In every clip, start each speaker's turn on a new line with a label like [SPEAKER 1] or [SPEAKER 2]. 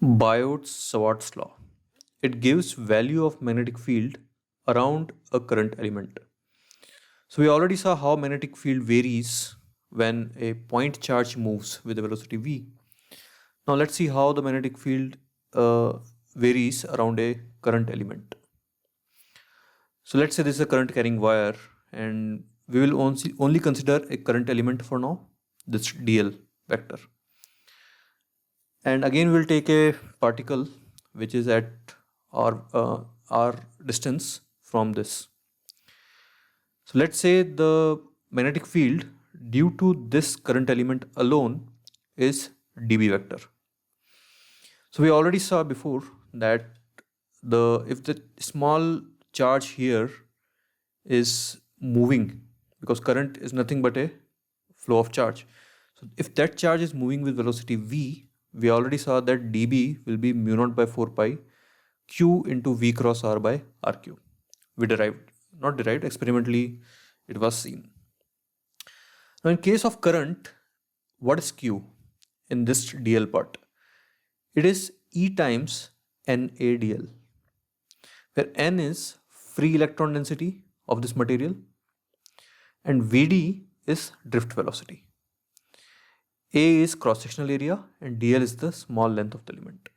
[SPEAKER 1] Biot-Savart's law. It gives value of magnetic field around a current element. So we already saw how magnetic field varies when a point charge moves with a velocity v. Now let's see how the magnetic field varies around a current element. So let's say this is a current carrying wire and we will only consider a current element for now, this dl vector. And again we'll take a particle which is at r distance from this. So let's say the magnetic field due to this current element alone is dB vector. So we already saw before that if the small charge here is moving, because current is nothing but a flow of charge. So if that charge is moving with velocity v, we already saw that dB will be mu naught by 4 pi q into v cross r by rq. We not derived, experimentally it was seen. Now in case of current, what is q in this dl part? It is E times NaDl, where N is free electron density of this material and Vd is drift velocity. A is cross-sectional area and dl is the small length of the element.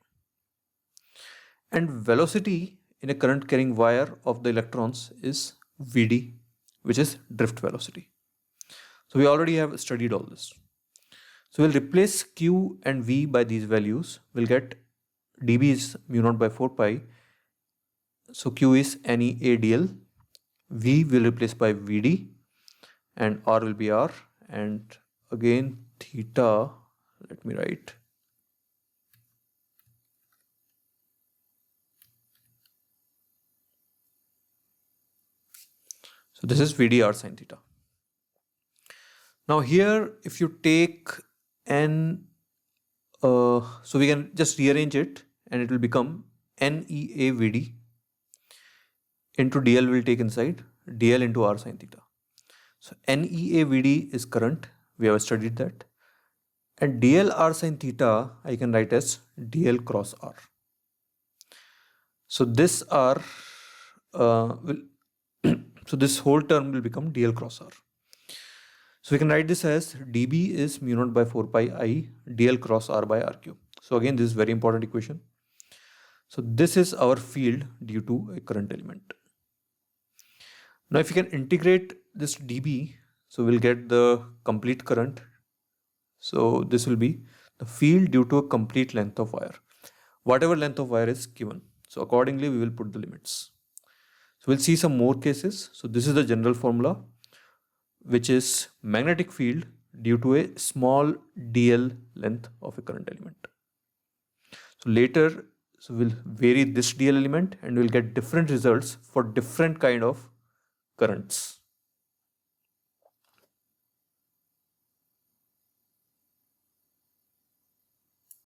[SPEAKER 1] And velocity in a current carrying wire of the electrons is Vd, which is drift velocity. So we already have studied all this. So we'll replace q and v by these values. We'll get dB is mu naught by 4 pi. So q is NeADL. V will replace by Vd and r will be r, and again theta, let me write. So this is Vd r sin theta. Now here if you take n, so we can just rearrange it and it will become NeAVd into dl will take inside dl into r sin theta. So NeAVd is current, we have studied that, and dl r sin theta I can write as dl cross r. So this r so this whole term will become dl cross r. So we can write this as dB is mu naught by 4 pi I dl cross r by rq. So again this is very important equation. So this is our field due to a current element. Now if you can integrate this dB, so we'll get the complete current. So this will be the field due to a complete length of wire, whatever length of wire is given. So accordingly we will put the limits. So we'll see some more cases. So this is the general formula, which is magnetic field due to a small dl length of a current element. So later, so we'll vary this dl element and we'll get different results for different kind of currents.